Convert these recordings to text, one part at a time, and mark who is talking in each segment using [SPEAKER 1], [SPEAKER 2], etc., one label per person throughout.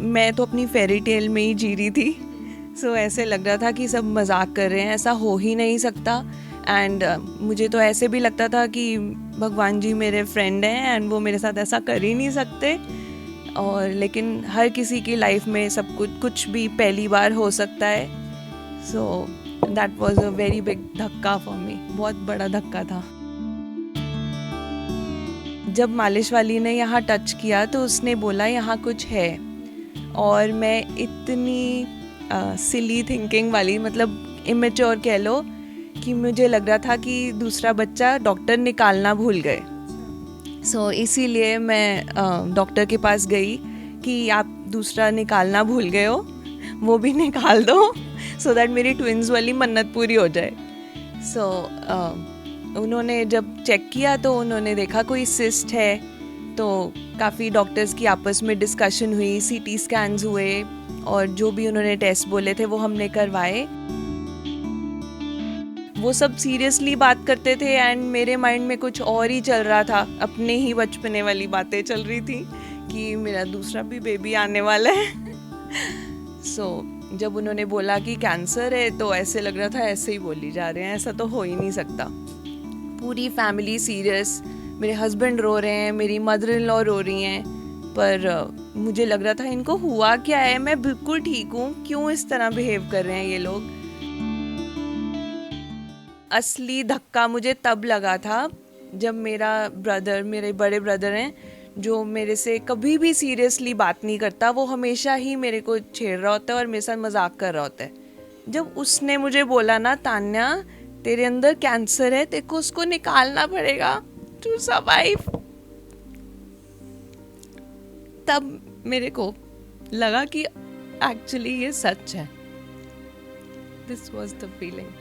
[SPEAKER 1] मैं तो अपनी फेरी टेल में ही जी रही थी। सो ऐसे लग रहा था कि सब मजाक कर रहे हैं, ऐसा हो ही नहीं सकता। एंड मुझे तो ऐसे भी लगता था कि भगवान जी मेरे फ्रेंड हैं एंड वो मेरे साथ ऐसा कर ही नहीं सकते। और लेकिन हर किसी की लाइफ में सब कुछ भी पहली बार हो सकता है। So that was a very big धक्का फॉर मी, बहुत बड़ा धक्का था। जब मालिश वाली ने यहाँ टच किया तो उसने बोला यहाँ कुछ है, और मैं इतनी सिली थिंकिंग वाली, मतलब इमेच्योर कह लो, कि मुझे लग रहा था कि दूसरा बच्चा डॉक्टर निकालना भूल गए। सो इसीलिए मैं डॉक्टर के पास गई कि आप दूसरा निकालना भूल गए हो, वो भी निकाल दो सो दैट मेरी ट्विंस वाली मन्नत पूरी हो जाए। सो उन्होंने जब चेक किया तो उन्होंने देखा कोई सिस्ट है। तो काफ़ी डॉक्टर्स की आपस में डिस्कशन हुई, सीटी स्कैन्स हुए और जो भी उन्होंने टेस्ट बोले थे वो हमने करवाए। वो सब सीरियसली बात करते थे एंड मेरे माइंड में कुछ और ही चल रहा था, अपने ही बचपने वाली बातें चल रही थी कि मेरा दूसरा भी बेबी आने वाला है। सो जब उन्होंने बोला कि कैंसर है तो ऐसे लग रहा था ऐसे ही बोली जा रहे हैं, ऐसा तो हो ही नहीं सकता। पूरी फैमिली सीरियस, मेरे हस्बैंड रो रहे हैं, मेरी मदर इन लॉ रो रही हैं, पर मुझे लग रहा था इनको हुआ क्या है, मैं बिल्कुल ठीक हूँ, क्यों इस तरह बिहेव कर रहे हैं ये लोग। असली धक्का मुझे तब लगा था जब मेरे बड़े ब्रदर हैं, जो मेरे से कभी भी सीरियसली बात नहीं करता, वो हमेशा ही मेरे को छेड़ रहा होता है और मेरे साथ मजाक कर रहा होता है। जब उसने मुझे बोला ना, तान्या तेरे अंदर कैंसर है, तेरे को उसको निकालना पड़ेगा टू सर्वाइव, तब मेरे को लगा कि एक्चुअली ये सच है। This was the feeling.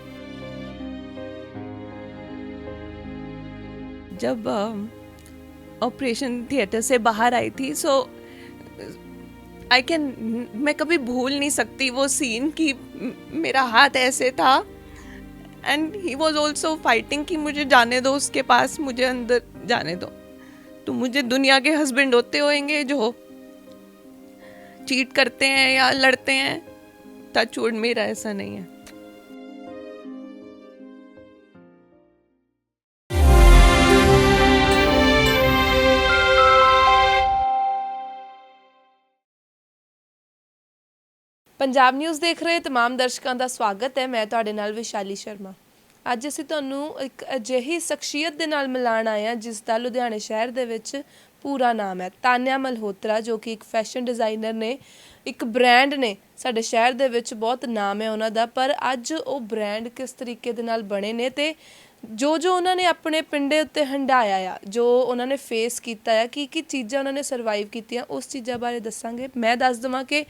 [SPEAKER 1] जब ऑपरेशन थिएटर से बाहर आई थी, सो मैं कभी भूल नहीं सकती वो सीन कि मेरा हाथ ऐसे था and he was also fighting कि मुझे जाने दो उसके पास, मुझे अंदर जाने दो। तो मुझे दुनिया के हस्बैंड होते होंगे जो चीट करते हैं या लड़ते हैं, टच वुड मेरा ऐसा नहीं है।
[SPEAKER 2] ਪੰਜਾਬ ਨਿਊਜ਼ ਦੇਖ ਰਹੇ तमाम ਦਰਸ਼ਕਾਂ ਦਾ ਸਵਾਗਤ ਹੈ। ਮੈਂ ਤੁਹਾਡੇ ਨਾਲ ਵਿਸ਼ਾਲੀ ਸ਼ਰਮਾ। ਅੱਜ ਅਸੀਂ ਤੁਹਾਨੂੰ ਇੱਕ ਅਜਿਹੀ ਸ਼ਖਸੀਅਤ ਦੇ ਨਾਲ ਮਿਲਾਣ ਆਏ ਹਾਂ ਜਿਸ ਦਾ ਲੁਧਿਆਣੇ ਸ਼ਹਿਰ ਦੇ ਵਿੱਚ ਪੂਰਾ ਨਾਮ ਹੈ ਤਾਨਿਆ ਮਲਹੋਤਰਾ, ਜੋ ਕਿ ਇੱਕ ਫੈਸ਼ਨ ਡਿਜ਼ਾਈਨਰ ਨੇ, ਇੱਕ ਬ੍ਰਾਂਡ ਨੇ। ਸਾਡੇ ਸ਼ਹਿਰ ਦੇ ਵਿੱਚ ਬਹੁਤ ਨਾਮ ਹੈ ਉਹਨਾਂ ਦਾ, ਪਰ ਅੱਜ ਉਹ ਬ੍ਰਾਂਡ ਕਿਸ ਤਰੀਕੇ ਦੇ ਨਾਲ ਬਣੇ ਨੇ ਤੇ ਜੋ ਉਹਨਾਂ ਨੇ ਆਪਣੇ ਪਿੰਡੇ ਉੱਤੇ ਹੰਢਾਇਆ ਆ, ਜੋ ਉਹਨਾਂ ਨੇ ਫੇਸ ਕੀਤਾ ਆ, ਕੀ ਚੀਜ਼ਾਂ ਉਹਨਾਂ ਨੇ ਸਰਵਾਈਵ ਕੀਤੀਆਂ, ਉਸ ਚੀਜ਼ਾਂ ਬਾਰੇ ਦੱਸਾਂਗੇ। ਮੈਂ ਦੱਸ ਦੇਵਾਂ ਕਿ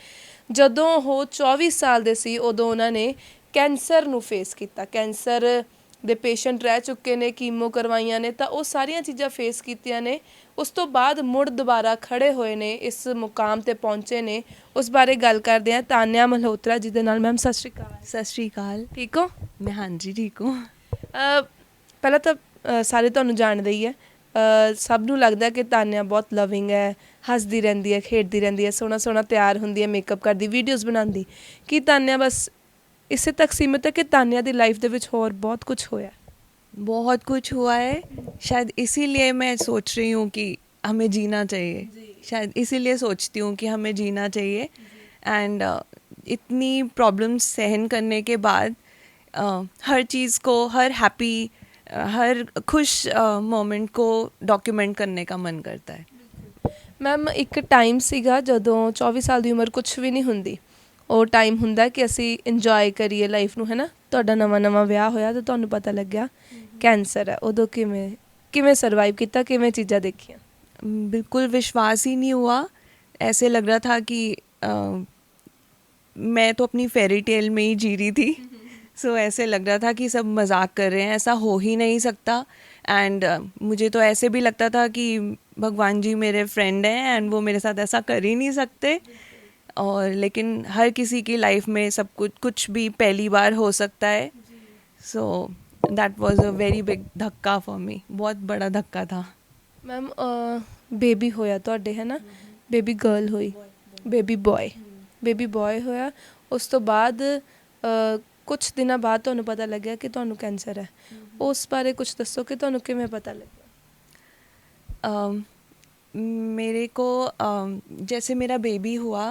[SPEAKER 2] ਜਦੋਂ ਉਹ 24 ਸਾਲ ਦੇ ਸੀ ਉਦੋਂ ਉਹਨਾਂ ਨੇ ਕੈਂਸਰ ਨੂੰ ਫੇਸ ਕੀਤਾ। ਕੈਂਸਰ ਦੇ ਪੇਸ਼ੈਂਟ ਰਹਿ ਚੁੱਕੇ ਨੇ, ਕੀਮੋ ਕਰਵਾਈਆਂ ਨੇ, ਤਾਂ ਉਹ ਸਾਰੀਆਂ ਚੀਜ਼ਾਂ ਫੇਸ ਕੀਤੀਆਂ ਨੇ। ਉਸ ਤੋਂ ਬਾਅਦ ਮੁੜ ਦੁਬਾਰਾ ਖੜ੍ਹੇ ਹੋਏ ਨੇ, ਇਸ ਮੁਕਾਮ 'ਤੇ ਪਹੁੰਚੇ ਨੇ। ਉਸ ਬਾਰੇ ਗੱਲ ਕਰਦੇ ਹਾਂ ਤਾਨਿਆ ਮਲਹੋਤਰਾ ਜੀ ਦੇ ਨਾਲ। ਮੈਮ ਸਤਿ ਸ਼੍ਰੀ ਅਕਾਲ।
[SPEAKER 1] ਸਤਿ ਸ਼੍ਰੀ ਅਕਾਲ।
[SPEAKER 2] ਠੀਕ ਹੋ?
[SPEAKER 1] ਮੈਂ ਹਾਂਜੀ ਠੀਕ ਹੂੰ।
[SPEAKER 2] ਪਹਿਲਾਂ ਤਾਂ ਸਾਰੇ ਤੁਹਾਨੂੰ ਜਾਣਦੇ ਹੀ ਹੈ, ਸਭ ਨੂੰ ਲੱਗਦਾ ਕਿ ਤਾਨਿਆ ਬਹੁਤ ਲਵਿੰਗ ਹੈ, ਹੱਸਦੀ ਰਹਿੰਦੀ ਹੈ, ਖੇਡਦੀ ਰਹਿੰਦੀ ਹੈ, ਸੋਹਣਾ ਸੋਹਣਾ ਤਿਆਰ ਹੁੰਦੀ ਹੈ, ਮੇਕਅਪ ਕਰਦੀ, ਵੀਡੀਓਜ਼ ਬਣਾਉਂਦੀ। ਕੀ ਤਾਨਿਆ ਬਸ ਇਸੇ ਤੱਕ ਸੀਮਿਤ ਹੈ ਕਿ ਤਾਨਿਆ ਦੀ ਲਾਈਫ ਦੇ ਵਿੱਚ ਹੋਰ बहुत कुछ होया?
[SPEAKER 1] बहुत कुछ हुआ है, शायद इसीलिए मैं सोच रही हूँ कि हमें जीना चाहिए। शायद इसीलिए सोचती हूँ कि हमें जीना चाहिए। एंड इतनी प्रॉब्लम्स सहन करने के बाद हर चीज़ को, हर हैप्पी, हर खुश मोमेंट को डॉक्यूमेंट करने का मन करता है।
[SPEAKER 2] मैम एक टाइम सीगा जदों 24 साल की उम्र कुछ भी नहीं हुंदी, ਉਹ ਟਾਈਮ ਹੁੰਦਾ ਕਿ ਅਸੀਂ ਇੰਜੋਏ ਕਰੀਏ ਲਾਈਫ ਨੂੰ, ਹੈ ਨਾ। ਤੁਹਾਡਾ ਨਵਾਂ ਵਿਆਹ ਹੋਇਆ ਤਾਂ ਤੁਹਾਨੂੰ ਪਤਾ ਲੱਗਿਆ ਕੈਂਸਰ ਹੈ। ਉਦੋਂ ਕਿਵੇਂ ਸਰਵਾਈਵ ਕੀਤਾ, ਕਿਵੇਂ ਚੀਜ਼ਾਂ ਦੇਖੀਆਂ?
[SPEAKER 1] बिल्कुल विश्वास ही नहीं हुआ। ऐसे लग रहा था कि मैं तो अपनी फेरी टेल में ही जी रही थी। सो ऐसे लग रहा था कि सब मजाक कर रहे हैं, ऐसा हो ही नहीं सकता। एंड मुझे तो ऐसे भी लगता था कि भगवान जी मेरे फ्रेंड हैं एंड वो मेरे साथ ऐसा कर ही नहीं सकते। और लेकिन हर किसी की लाइफ में सब कुछ भी पहली बार हो सकता है। So that was a very big धक्का फॉर मी, बहुत बड़ा धक्का था।
[SPEAKER 2] मैम बेबी होया ਤੁਹਾਡੇ, है ना, बेबी गर्ल हुई, ਬੇਬੀ ਬॉय ਹੋਇਆ। ਉਸ ਤੋਂ ਬਾਅਦ ਕੁਛ ਦਿਨਾਂ ਬਾਅਦ ਤੁਹਾਨੂੰ ਪਤਾ ਲੱਗਿਆ ਕਿ ਤੁਹਾਨੂੰ ਕੈਂਸਰ ਹੈ। ਉਸ ਬਾਰੇ ਕੁਝ ਦੱਸੋ ਕਿ ਤੁਹਾਨੂੰ ਕਿਵੇਂ ਪਤਾ ਲੱਗਿਆ?
[SPEAKER 1] मेरे को जैसे मेरा बेबी हुआ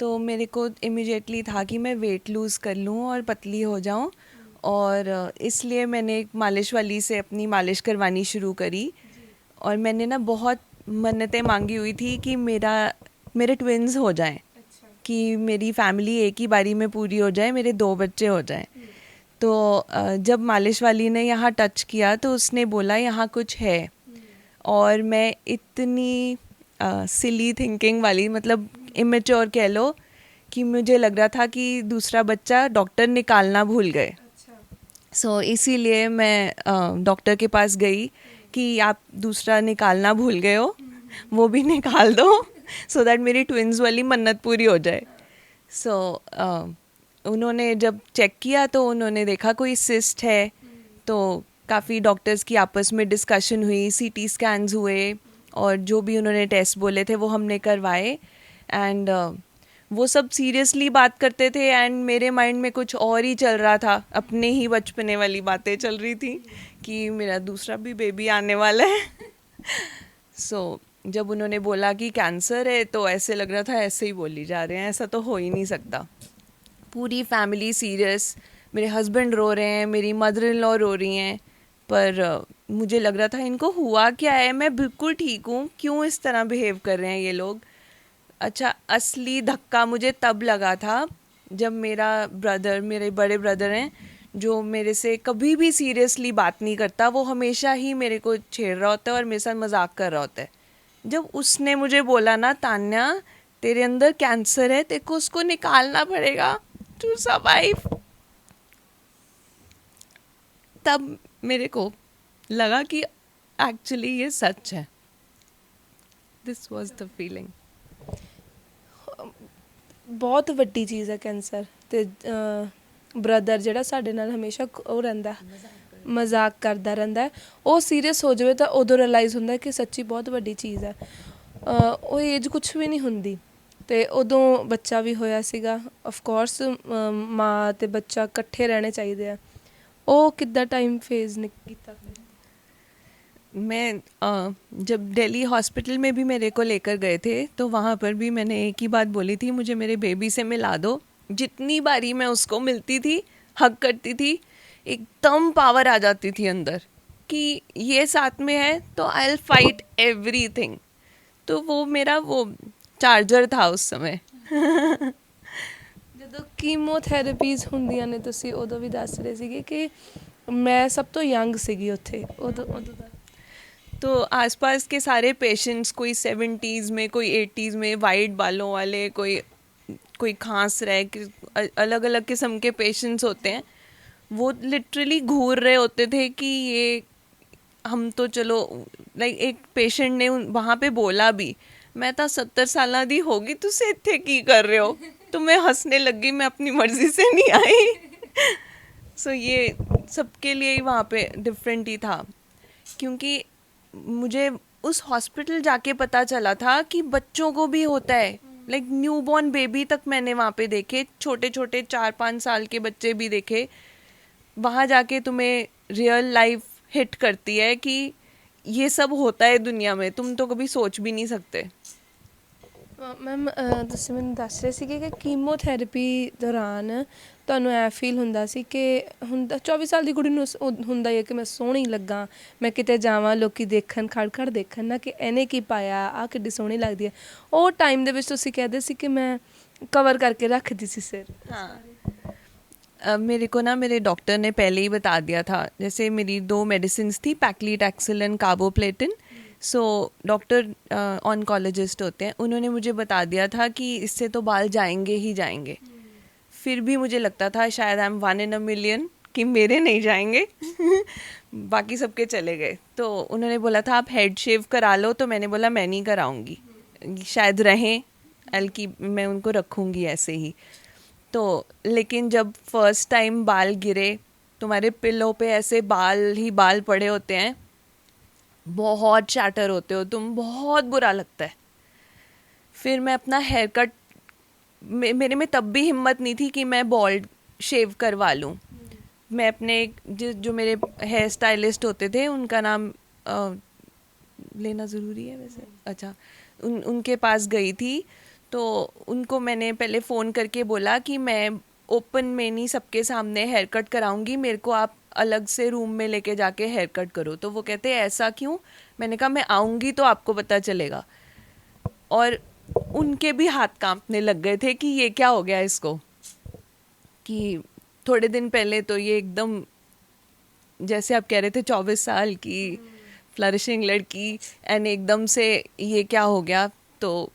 [SPEAKER 1] तो मेरे को इमिजिएटली था कि मैं वेट लूज़ कर लूँ और पतली हो जाऊँ, और इसलिए मैंने एक मालिश वाली से अपनी मालिश करवानी शुरू करी। और मैंने ना बहुत मन्नतें मांगी हुई थी कि मेरे ट्विन्स हो जाएं, कि मेरी फैमिली एक ही बारी में पूरी हो जाए, मेरे 2 बच्चे हो जाएं। तो जब मालिश वाली ने यहाँ टच किया तो उसने बोला यहाँ कुछ है, और मैं इतनी सिली थिंकिंग वाली, मतलब इमेच्योर कह लो, कि मुझे लग रहा था कि दूसरा बच्चा डॉक्टर निकालना भूल गए। सो इसीलिए मैं डॉक्टर के पास गई कि आप दूसरा निकालना भूल गए हो, वो भी निकाल दो सो दैट मेरी ट्विन्स वाली मन्नत पूरी हो जाए। सो उन्होंने जब चेक किया तो उन्होंने देखा कोई सिस्ट है। तो काफ़ी डॉक्टर्स की आपस में डिस्कशन हुई, सीटी स्कैन्स हुए, और जो भी उन्होंने टेस्ट बोले थे वो हमने करवाए। एंड वो सब सीरियसली बात करते थे, एंड मेरे माइंड में कुछ और ही चल रहा था, अपने ही बचपने वाली बातें चल रही थी कि मेरा दूसरा भी बेबी आने वाला है। सो जब उन्होंने बोला कि कैंसर है तो ऐसे लग रहा था ऐसे ही बोली जा रहे हैं, ऐसा तो हो ही नहीं सकता। पूरी फैमिली सीरियस, मेरे हस्बैंड रो रहे हैं, मेरी मदर इन लॉ रो रही हैं, पर मुझे लग रहा था इनको हुआ क्या है, मैं बिल्कुल ठीक हूँ, क्यों इस तरह बिहेव कर रहे हैं ये लोग। अच्छा, असली धक्का मुझे तब लगा था जब मेरे बड़े ब्रदर हैं, जो मेरे से कभी भी सीरियसली बात नहीं करता, वो हमेशा ही मेरे को छेड़ रहा होता है और मेरे साथ मजाक कर रहा होता है। जब उसने मुझे बोला ना, तान्या तेरे अंदर कैंसर है, तेरे को उसको निकालना पड़ेगा टू सर्वाइव, तब मेरे को लगा कि एक्चुअली ये सच है। This was the feeling.
[SPEAKER 2] ਬਹੁਤ ਵੱਡੀ ਚੀਜ਼ ਹੈ ਕੈਂਸਰ। ਤੇ ਬ੍ਰਦਰ ਜਿਹੜਾ ਸਾਡੇ ਨਾਲ ਹਮੇਸ਼ਾ ਉਹ ਰਹਿੰਦਾ, ਮਜ਼ਾਕ ਕਰਦਾ ਰਹਿੰਦਾ, ਉਹ ਸੀਰੀਅਸ ਹੋ ਜਾਵੇ ਤਾਂ ਉਦੋਂ ਰਿਅਲਾਈਜ਼ ਹੁੰਦਾ ਕਿ ਸੱਚੀ ਬਹੁਤ ਵੱਡੀ ਚੀਜ਼ ਹੈ। ਉਹ ਏਜ ਕੁਛ ਵੀ ਨਹੀਂ ਹੁੰਦੀ, ਅਤੇ ਉਦੋਂ ਬੱਚਾ ਵੀ ਹੋਇਆ ਸੀਗਾ। ਆਫਕੋਰਸ ਮਾਂ ਅਤੇ ਬੱਚਾ ਇਕੱਠੇ ਰਹਿਣੇ ਚਾਹੀਦੇ ਆ। ਉਹ ਕਿੱਦਾਂ ਟਾਈਮ ਫੇਜ਼ ਕੀਤਾ?
[SPEAKER 1] मैं जब दिल्ली हॉस्पिटल में भी मेरे को लेकर गए थे तो वहाँ पर भी मैंने एक ही बात बोली थी, मुझे मेरे बेबी से मिला दो। जितनी बारी मैं उसको मिलती थी, हग करती थी, एकदम पावर आ जाती थी अंदर कि ये साथ में है तो आई विल फाइट एवरीथिंग। तो वो मेरा वो चार्जर था उस समय।
[SPEAKER 2] ਜਦੋਂ ਕੀਮੋਥੈਰੇਪੀਜ਼ ਹੁੰਦੀਆਂ ਨੇ, ਤੁਸੀਂ ਉਦੋਂ ਵੀ ਦੱਸ ਰਹੇ ਸੀਗੇ ਕਿ ਮੈਂ ਸਭ ਤੋਂ ਯੰਗ ਸੀਗੀ ਉੱਥੇ ਉਦੋਂ ਦਾ।
[SPEAKER 1] तो आसपास के सारे पेशेंट्स, कोई 70s में, कोई 80s में, वाइट बालों वाले, कोई खांस रहे, अलग अलग किस्म के पेशेंट्स होते हैं। वो लिटरली घूर रहे होते थे कि ये हम तो चलो, लाइक एक पेशेंट ने वहाँ पे बोला भी, मैं तो 70 साल दी होगी, तुसे इत्थे की कर रहे हो। तो मैं हंसने लगी, मैं अपनी मर्जी से नहीं आई। सो ये सबके लिए ही वहाँ पे डिफरेंट ही था, क्योंकि मुझे उस हॉस्पिटल जाके पता चला था कि बच्चों को भी होता है। लाइक न्यूबॉर्न बेबी तक मैंने वहाँ पे देखे, छोटे छोटे 4-5 साल के बच्चे भी देखे। वहाँ जाके तुम्हें रियल लाइफ हिट करती है कि ये सब होता है दुनिया में, तुम तो कभी सोच भी नहीं सकते।
[SPEAKER 2] ਮੈਮ ਤੁਸੀਂ ਮੈਨੂੰ ਦੱਸ ਰਹੇ ਸੀਗੇ ਕਿ ਕੀਮੋਥੈਰੇਪੀ ਦੌਰਾਨ ਤੁਹਾਨੂੰ ਐ ਫੀਲ ਹੁੰਦਾ ਸੀ ਕਿ ਹੁੰਦਾ 24 ਸਾਲ ਦੀ ਕੁੜੀ ਨੂੰ ਹੁੰਦਾ ਹੀ ਹੈ ਕਿ ਮੈਂ ਸੋਹਣੀ ਲੱਗਾ, ਮੈਂ ਕਿਤੇ ਜਾਵਾਂ ਲੋਕੀ ਦੇਖਣ, ਖੜ ਦੇਖਣ ਨਾ ਕਿ ਇਹਨੇ ਕੀ ਪਾਇਆ, ਆਹ ਕਿੱਡੀ ਸੋਹਣੀ ਲੱਗਦੀ ਹੈ। ਉਹ ਟਾਈਮ ਦੇ ਵਿੱਚ ਤੁਸੀਂ ਕਹਿੰਦੇ ਸੀ ਕਿ ਮੈਂ कवर करके रख दी थी सिर।
[SPEAKER 1] हाँ, मेरे को ना मेरे डॉक्टर ने पहले ही बता दिया था। जैसे मेरी 2 मेडिसिन थी, पैक्लीटैक्सिल एंड कार्बोप्लेटिन। सो डॉक्टर ऑन्कोलॉजिस्ट होते हैं, उन्होंने मुझे बता दिया था कि इससे तो बाल जाएंगे ही जाएंगे। फिर भी मुझे लगता था शायद I am 1 in a million कि मेरे नहीं जाएंगे। बाकी सबके चले गए। तो उन्होंने बोला था आप हेड शेव करा लो, तो मैंने बोला मैं नहीं कराऊंगी, शायद रहें की मैं उनको रखूंगी ऐसे ही। तो लेकिन जब फर्स्ट टाइम बाल गिरे, तुम्हारे पिलो पे ऐसे बाल ही बाल पड़े होते हैं, बहुत शैटर होते हो तुम, बहुत बुरा लगता है। फिर मैं अपना हेयर कट, मेरे में तब भी हिम्मत नहीं थी कि मैं बॉल्ड शेव करवा लूँ। मैं अपने जो मेरे हेयर स्टाइलिस्ट होते थे उनका नाम लेना ज़रूरी है वैसे, अच्छा, उनके पास गई थी। तो उनको मैंने पहले फ़ोन करके बोला कि मैं ओपन में नहीं सबके सामने हेयर कट कराऊंगी, मेरे को आप अलग से रूम में लेके जाके हेयर कट करो। तो वो कहते ऐसा क्यों? मैंने कहा मैं आऊँगी तो आपको पता चलेगा। और उनके भी हाथ कांपने लग गए थे कि ये क्या हो गया इसको, कि थोड़े दिन पहले तो ये एकदम, जैसे आप कह रहे थे 24 साल की फ्लरिशिंग लड़की, एंड एकदम से ये क्या हो गया। तो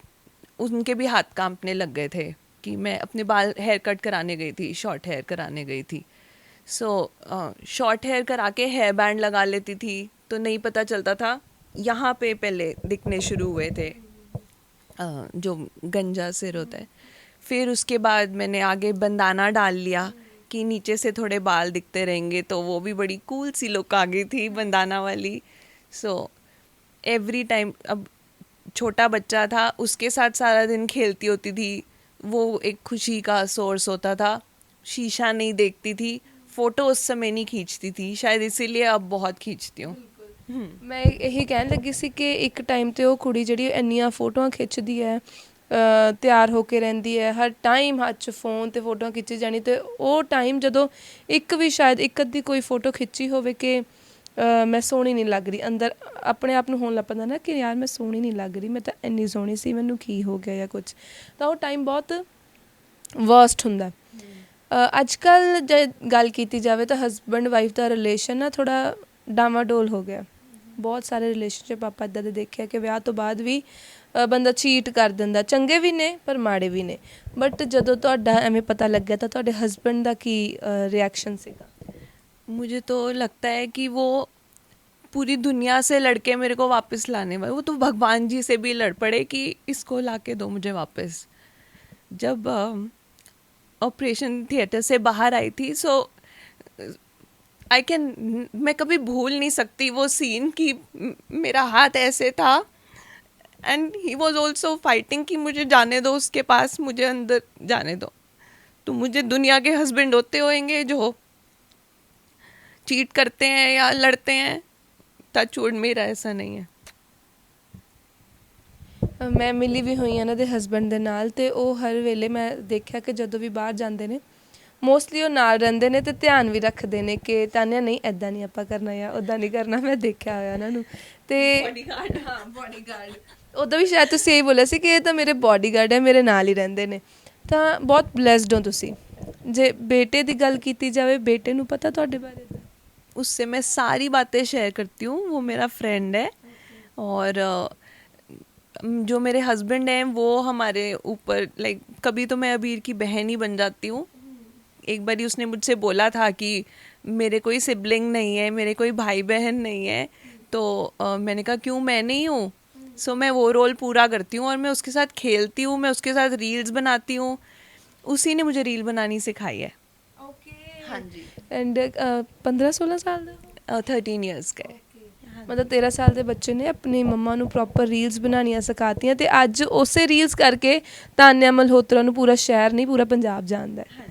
[SPEAKER 1] उनके भी हाथ कांपने लग गए थे कि मैं अपने बाल हेयर कट कराने गई थी, शॉर्ट हेयर कराने गई थी। सो शॉर्ट हेयर करा के हेयर बैंड लगा लेती थी तो नहीं पता चलता था। यहाँ पे पहले दिखने शुरू हुए थे जो गंजा सिर होता है। फिर उसके बाद मैंने आगे बंदाना डाल लिया कि नीचे से थोड़े बाल दिखते रहेंगे, तो वो भी बड़ी कूल सी लुक आ गई थी बंदाना वाली। सो एवरी टाइम, अब छोटा बच्चा था उसके साथ सारा दिन खेलती होती थी, वो एक खुशी का सोर्स होता था। शीशा नहीं देखती थी, फ़ोटो उस समय नहीं खींचती थी, शायद इसीलिए अब बहुत खींचती हूँ।
[SPEAKER 2] ਮੈਂ ਇਹੀ ਕਹਿਣ ਲੱਗੀ ਸੀ ਕਿ ਇੱਕ ਟਾਈਮ ਤੇ ਉਹ ਕੁੜੀ ਜਿਹੜੀ ਇੰਨੀਆਂ ਫੋਟੋਆਂ ਖਿੱਚਦੀ ਹੈ, ਤਿਆਰ ਹੋ ਕੇ ਰਹਿੰਦੀ ਹੈ, ਹਰ ਟਾਈਮ ਹੱਥ 'ਚ ਫੋਨ ਤੇ ਫੋਟੋਆਂ ਖਿੱਚੀ ਜਾਣੀ, ਤੇ ਉਹ ਟਾਈਮ ਜਦੋਂ ਇੱਕ ਵੀ ਸ਼ਾਇਦ ਇੱਕ ਅੱਧੀ ਕੋਈ ਫੋਟੋ ਖਿੱਚੀ ਹੋਵੇ ਕਿ ਮੈਂ ਸੋਹਣੀ ਨਹੀਂ ਲੱਗ ਰਹੀ, ਅੰਦਰ ਆਪਣੇ ਆਪ ਨੂੰ ਹੋਣ ਲੱਗ ਪੈਂਦਾ ਨਾ ਕਿ ਯਾਰ ਮੈਂ ਸੋਹਣੀ ਨਹੀਂ ਲੱਗ ਰਹੀ, ਮੈਂ ਤਾਂ ਇੰਨੀ ਸੋਹਣੀ ਸੀ, ਮੈਨੂੰ ਕੀ ਹੋ ਗਿਆ ਜਾਂ ਕੁਛ, ਤਾਂ ਉਹ ਟਾਈਮ ਬਹੁਤ ਵਰਸਟ ਹੁੰਦਾ। ਅੱਜ ਕੱਲ੍ਹ ਜੇ ਗੱਲ ਕੀਤੀ ਜਾਵੇ ਤਾਂ ਹਸਬੈਂਡ ਵਾਈਫ ਦਾ ਰਿਲੇਸ਼ਨ ਨਾ ਥੋੜ੍ਹਾ ਡਾਵਾਡੋਲ ਹੋ ਗਿਆ। ਬਹੁਤ ਸਾਰੇ ਰਿਲੇਸ਼ਨਸ਼ਿਪ ਆਪਾਂ ਇੱਦਾਂ ਦੇ ਦੇਖਿਆ ਕਿ ਵਿਆਹ ਤੋਂ ਬਾਅਦ ਵੀ ਬੰਦਾ ਚੀਟ ਕਰ ਦਿੰਦਾ, ਚੰਗੇ ਵੀ ਨੇ ਪਰ ਮਾੜੇ ਵੀ ਨੇ। ਬਟ ਜਦੋਂ ਤੁਹਾਡਾ ਐਵੇਂ ਪਤਾ ਲੱਗਿਆ ਤਾਂ ਤੁਹਾਡੇ ਹਸਬੈਂਡ ਦਾ ਕੀ रिएक्शन ਸੀਗਾ?
[SPEAKER 1] मुझे तो लगता है कि वो पूरी दुनिया से लड़के मेरे को वापस लाने वाले, वो तो भगवान जी से भी लड़ पड़े कि इसको ला के दो मुझे वापस। जब ऑपरेशन थिएटर से बाहर आई थी, सो मैं कभी भूल नहीं सकती वो सीन कि मेरा हाथ ऐसे था and he was also fighting कि मुझे जाने दो उसके पास, मुझे अंदर जाने दो। तो मुझे दुनिया के हस्बैंड होते होंगे जो चीट करते हैं या लड़ते हैं, टचवुड मेरा ऐसा नहीं है।
[SPEAKER 2] ਮੈਂ ਮਿਲੀ ਵੀ ਹੋਈ ਹਾਂ ਇਹਨਾਂ ਦੇ ਹਸਬੈਂਡ ਦੇ ਨਾਲ, ਅਤੇ ਉਹ ਹਰ ਵੇਲੇ ਮੈਂ ਦੇਖਿਆ ਕਿ ਜਦੋਂ ਵੀ ਬਾਹਰ ਜਾਂਦੇ ਨੇ ਮੋਸਟਲੀ ਉਹ ਨਾਲ ਰਹਿੰਦੇ ਨੇ ਅਤੇ ਧਿਆਨ ਵੀ ਰੱਖਦੇ ਨੇ ਕਿ ਤਾਨਿਆ ਨਹੀਂ ਇੱਦਾਂ ਨਹੀਂ ਆਪਾਂ ਕਰਨਾ ਜਾਂ ਉੱਦਾਂ ਨਹੀਂ ਕਰਨਾ। ਮੈਂ ਦੇਖਿਆ ਹੋਇਆ ਉਹਨਾਂ ਨੂੰ। ਅਤੇ
[SPEAKER 1] बॉडीगार्ड
[SPEAKER 2] ਉੱਦਾਂ ਵੀ ਸ਼ਾਇਦ ਤੁਸੀਂ ਇਹ ਬੋਲਿਆ ਸੀ ਕਿ ਇਹ ਤਾਂ ਮੇਰੇ ਬੋਡੀਗਾਰਡ ਹੈ, ਮੇਰੇ ਨਾਲ ਹੀ ਰਹਿੰਦੇ ਨੇ। ਤਾਂ ਬਹੁਤ ਬਲੈਸਡ ਹੋ ਤੁਸੀਂ। ਜੇ ਬੇਟੇ ਦੀ ਗੱਲ ਕੀਤੀ ਜਾਵੇ, ਬੇਟੇ ਨੂੰ ਪਤਾ ਤੁਹਾਡੇ ਬਾਰੇ?
[SPEAKER 1] उससे मैं सारी बातें शेयर करती हूँ, वो मेरा फ्रेंड है। और जो मेरे हस्बैंड हैं वो हमारे ऊपर लाइक, कभी तो मैं अबीर की बहन ही बन जाती हूँ। एक बारी उसने मुझसे बोला था कि मेरे कोई सिबलिंग नहीं है, मेरे कोई भाई बहन नहीं है। तो मैंने कहा क्यों, मैं नहीं हूँ। सो मैं वो रोल पूरा करती हूँ और मैं उसके साथ खेलती हूँ, मैं उसके साथ रील्स बनाती हूँ। उसी ने मुझे रील बनानी सिखाई है। हाँ जी।
[SPEAKER 2] ਐਂਡ 15-16 ਸਾਲ ਦਾ?
[SPEAKER 1] 13 ईयर्स का है।
[SPEAKER 2] ਮਤਲਬ 13 ਸਾਲ ਦੇ ਬੱਚੇ ਨੇ ਆਪਣੀ ਮੰਮਾ ਨੂੰ ਪ੍ਰੋਪਰ ਰੀਲਸ ਬਣਾਉਣੀਆਂ ਸਿਖਾਤੀਆਂ, ਅਤੇ ਅੱਜ ਉਸੇ ਰੀਲਸ ਕਰਕੇ ਤਾਨਿਆ ਮਲਹੋਤਰਾ ਨੂੰ ਪੂਰਾ ਸ਼ਹਿਰ ਨਹੀਂ ਪੂਰਾ ਪੰਜਾਬ ਜਾਣਦਾ ਹੈ।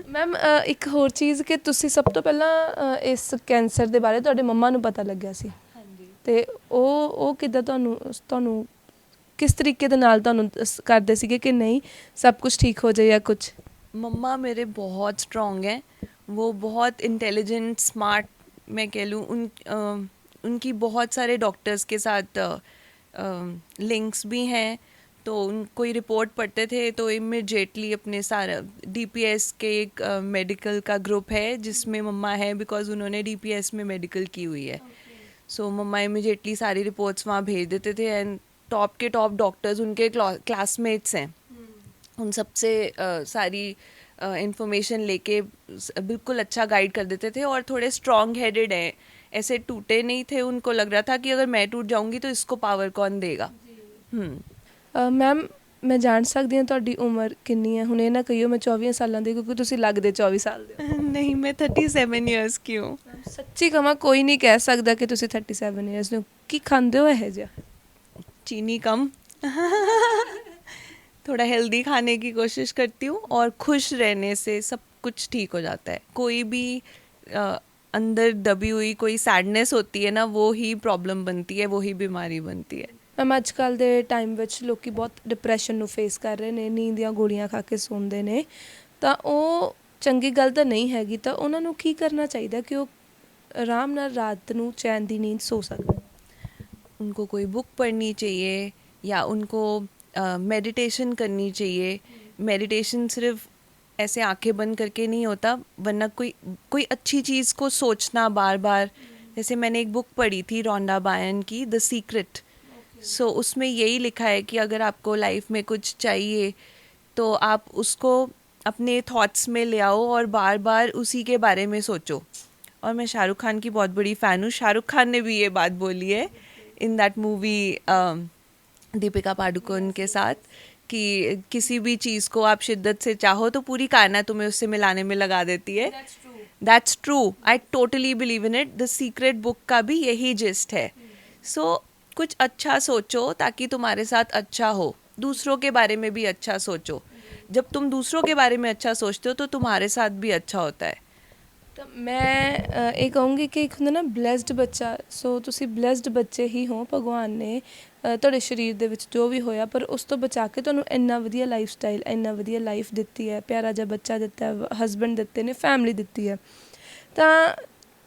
[SPEAKER 2] ਮੈਮ ਇੱਕ ਹੋਰ ਚੀਜ਼ ਕਿ ਤੁਸੀਂ ਸਭ ਤੋਂ ਪਹਿਲਾਂ ਇਸ ਕੈਂਸਰ ਦੇ ਬਾਰੇ ਤੁਹਾਡੇ ਮੰਮਾ ਨੂੰ ਪਤਾ ਲੱਗਿਆ ਸੀ, ਅਤੇ ਉਹ ਕਿੱਦਾਂ ਤੁਹਾਨੂੰ ਕਿਸ ਤਰੀਕੇ ਦੇ ਨਾਲ ਤੁਹਾਨੂੰ ਕਰਦੇ ਸੀਗੇ ਕਿ ਨਹੀਂ ਸਭ ਕੁਝ ਠੀਕ ਹੋ ਜਾਏ ਜਾਂ ਕੁਛ?
[SPEAKER 1] मम्मा मेरे बहुत स्ट्रॉन्ग हैं, वो बहुत इंटेलिजेंट स्मार्ट मैं कह लूँ। उनकी बहुत सारे डॉक्टर्स के साथ लिंक्स भी हैं। तो कोई रिपोर्ट पढ़ते थे तो इमीडिएटली अपने सारा DPS के एक मेडिकल का ग्रुप है जिसमें मम्मा है, बिकॉज उन्होंने DPS में मेडिकल की हुई है। सो मम्मा इमीडिएटली सारी रिपोर्ट्स वहाँ भेज देते थे, एंड टॉप के टॉप डॉक्टर्स उनके क्लासमेट्स हैं, उन सबसे सारी इन्फॉर्मेशन लेके बिल्कुल अच्छा गाइड कर देते थे। और थोड़े स्ट्रॉन्ग हेडेड हैं, ऐसे टूटे नहीं थे। उनको लग रहा था कि अगर मैं टूट जाऊंगी तो इसको पावर कौन देगा।
[SPEAKER 2] ਮੈਮ ਮੈਂ ਜਾਣ ਸਕਦੀ ਹਾਂ ਤੁਹਾਡੀ ਉਮਰ ਕਿੰਨੀ ਹੈ? ਹੁਣ ਇਹ ਨਾ ਕਹੀਓ ਮੈਂ 24 ਸਾਲਾਂ ਦੀ, ਕਿਉਂਕਿ ਤੁਸੀਂ ਲੱਗਦੇ 24 ਸਾਲ ਦੇ ਹੋ।
[SPEAKER 1] नहीं, मैं 37 ईयर्स की हूँ।
[SPEAKER 2] ਸੱਚੀ ਕਹਾਂ ਕੋਈ ਨਹੀਂ ਕਹਿ ਸਕਦਾ ਕਿ ਤੁਸੀਂ 37 ਈਅਰਸ ਦੇ ਹੋ। ਕੀ ਖਾਂਦੇ ਹੋ ਇਹੋ ਜਿਹਾ?
[SPEAKER 1] चीनी कम, थोड़ा हेल्दी खाने की कोशिश करती हूँ और खुश रहने से सब कुछ ठीक हो जाता है। कोई भी अंदर दबी हुई कोई सैडनेस होती है ना, वो ही प्रॉब्लम बनती है, वो ही बीमारी बनती है।
[SPEAKER 2] ਮੈਮ ਅੱਜ ਕੱਲ੍ਹ ਦੇ ਟਾਈਮ ਵਿੱਚ ਲੋਕੀ ਬਹੁਤ ਡਿਪਰੈਸ਼ਨ ਨੂੰ ਫੇਸ ਕਰ ਰਹੇ ਨੇ, ਨੀਂਦ ਦੀਆਂ ਗੋਲੀਆਂ ਖਾ ਕੇ ਸੌਂਦੇ ਨੇ, ਤਾਂ ਉਹ ਚੰਗੀ ਗੱਲ ਤਾਂ ਨਹੀਂ ਹੈਗੀ। ਤਾਂ ਉਹਨਾਂ ਨੂੰ ਕੀ ਕਰਨਾ ਚਾਹੀਦਾ ਕਿ ਉਹ ਆਰਾਮ ਨਾਲ ਰਾਤ ਨੂੰ ਚੈਨ ਦੀ ਨੀਂਦ ਸੋ ਸਕਣ?
[SPEAKER 1] उनको कोई बुक पढ़नी चाहिए या उनको मेडिटेशन करनी चाहिए। मेडिटेशन सिर्फ ऐसे आंखें बंद करके नहीं होता, वरना कोई कोई अच्छी चीज़ को सोचना बार बार। जैसे मैंने एक बुक पढ़ी थी रोंडा बायन की, द सीक्रेट। सो उसमें यही लिखा है कि अगर आपको लाइफ में कुछ चाहिए तो आप उसको अपने थॉट्स में ले आओ और बार बार उसी के बारे में सोचो। और मैं शाहरुख खान की बहुत बड़ी फ़ैन हूँ। शाहरुख खान ने भी ये बात बोली है in that movie Deepika Padukone के साथ, कि किसी भी चीज़ को आप शिद्दत से चाहो तो पूरी कायनात तुम्हें उससे मिलाने में लगा देती है। That's true, I totally believe in it. The secret book का भी यही जिस्ट है। सो कुछ अच्छा सोचो ताकि तुम्हारे साथ अच्छा हो। दूसरों के बारे में भी अच्छा सोचो। जब तुम दूसरों के बारे में अच्छा सोचते हो तो तुम्हारे साथ भी अच्छा होता है।
[SPEAKER 2] ਤਾਂ ਮੈਂ ਇਹ ਕਹੂੰਗੀ ਕਿ ਇੱਕ ਹੁੰਦਾ ਨਾ ਬਲੈਸਡ ਬੱਚਾ, ਸੋ ਤੁਸੀਂ ਬਲੈਸਡ ਬੱਚੇ ਹੀ ਹੋ। ਭਗਵਾਨ ਨੇ ਤੁਹਾਡੇ ਸਰੀਰ ਦੇ ਵਿੱਚ ਜੋ ਵੀ ਹੋਇਆ, ਪਰ ਉਸ ਤੋਂ ਬਚਾ ਕੇ ਤੁਹਾਨੂੰ ਇੰਨਾ ਵਧੀਆ ਲਾਈਫ ਸਟਾਈਲ, ਇੰਨਾ ਵਧੀਆ ਲਾਈਫ ਦਿੱਤੀ ਹੈ, ਪਿਆਰਾ ਜਿਹਾ ਬੱਚਾ ਦਿੱਤਾ, ਹਸਬੈਂਡ ਦਿੱਤੇ ਨੇ, ਫੈਮਿਲੀ ਦਿੱਤੀ ਹੈ। ਤਾਂ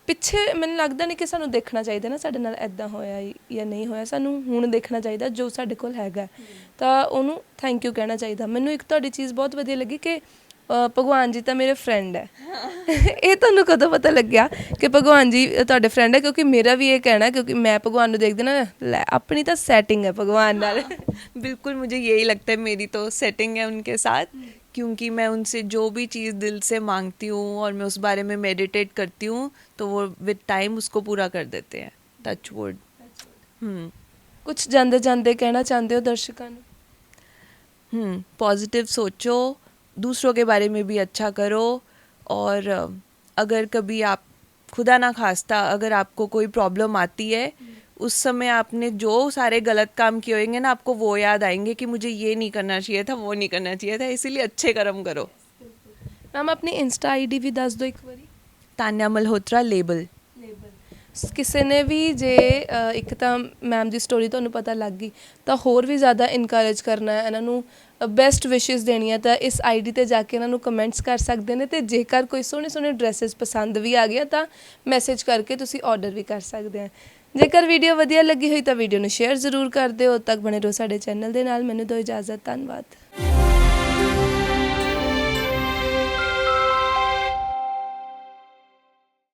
[SPEAKER 2] ਪਿੱਛੇ ਮੈਨੂੰ ਲੱਗਦਾ ਨਹੀਂ ਕਿ ਸਾਨੂੰ ਦੇਖਣਾ ਚਾਹੀਦਾ ਨਾ ਸਾਡੇ ਨਾਲ ਇੱਦਾਂ ਹੋਇਆ ਜਾਂ ਨਹੀਂ ਹੋਇਆ। ਸਾਨੂੰ ਹੁਣ ਦੇਖਣਾ ਚਾਹੀਦਾ ਜੋ ਸਾਡੇ ਕੋਲ ਹੈਗਾ, ਤਾਂ ਉਹਨੂੰ ਥੈਂਕ ਯੂ ਕਹਿਣਾ ਚਾਹੀਦਾ। ਮੈਨੂੰ ਇੱਕ ਤੁਹਾਡੀ ਚੀਜ਼ ਬਹੁਤ ਵਧੀਆ ਲੱਗੀ ਕਿ ਭਗਵਾਨ ਜੀ ਤਾਂ ਮੇਰੇ ਫਰੈਂਡ ਹੈ। ਇਹ ਤੁਹਾਨੂੰ ਕਦੋਂ ਪਤਾ ਲੱਗਿਆ ਕਿ ਭਗਵਾਨ ਜੀ ਤੁਹਾਡੇ ਫਰੈਂਡ ਹੈ? ਕਿਉਂਕਿ ਮੇਰਾ ਵੀ ਇਹ ਕਹਿਣਾ, ਕਿਉਂਕਿ मैं भगवान को देखती ना, ले अपनी तो सेटिंग है भगवान नाल।
[SPEAKER 1] बिल्कुल, मुझे यही लगता है, मेरी तो सेटिंग है उनके साथ, क्योंकि मैं उनसे जो भी चीज़ दिल से मांगती हूँ और मैं उस बारे में मेडिटेट करती हूँ तो वो विद टाइम उसको पूरा कर देते हैं। Touch wood.
[SPEAKER 2] कुछ जाते जाते कहना चाहते हो दर्शकों को?
[SPEAKER 1] पॉजिटिव सोचो, दूसरों के बारे में भी अच्छा करो। और अगर कभी आप खुदा ना खास्ता अगर आपको कोई प्रॉब्लम आती है, उस समय आपने जो सारे गलत काम किए होंगे ना, आपको वो याद आएंगे कि मुझे ये नहीं करना चाहिए था, वो नहीं करना चाहिए था, इसीलिए अच्छे कर्म करो।
[SPEAKER 2] मैम अपनी इंस्टा आईडी भी दस दो एक बारी।
[SPEAKER 1] तान्या मल्होत्रा लेबल।
[SPEAKER 2] ਕਿਸੇ ਨੇ ਵੀ ਜੇ ਇੱਕ ਤਾਂ ਮੈਮ ਦੀ ਸਟੋਰੀ ਤੁਹਾਨੂੰ ਪਤਾ ਲੱਗ ਗਈ ਤਾਂ ਹੋਰ ਵੀ ਜ਼ਿਆਦਾ ਇਨਕਰੇਜ ਕਰਨਾ ਹੈ, ਇਹਨਾਂ ਨੂੰ ਬੈਸਟ ਵਿਸ਼ੇਸ ਦੇਣੀਆਂ, ਤਾਂ ਇਸ ਆਈਡੀ ਤੇ ਜਾ ਕੇ ਇਹਨਾਂ ਨੂੰ ਕਮੈਂਟਸ ਕਰ ਸਕਦੇ ਨੇ। ਤੇ ਜੇਕਰ ਕੋਈ ਸੋਹਣੇ ਸੋਹਣੇ ਡਰੈਸਸ ਪਸੰਦ ਵੀ ਆ ਗਿਆ ਤਾਂ ਮੈਸੇਜ ਕਰਕੇ ਤੁਸੀਂ ਆਰਡਰ ਵੀ ਕਰ ਸਕਦੇ ਆ। ਜੇਕਰ ਵੀਡੀਓ ਵਧੀਆ ਲੱਗੀ ਹੋਈ ਤਾਂ ਵੀਡੀਓ ਨੂੰ ਸ਼ੇਅਰ ਜ਼ਰੂਰ ਕਰ ਦਿਓ। ਉਦੋਂ ਤੱਕ ਬਣੇ ਰਹੋ ਸਾਡੇ ਚੈਨਲ ਦੇ ਨਾਲ। ਮੈਨੂੰ ਦਿਓ ਇਜਾਜ਼ਤ। ਧੰਨਵਾਦ।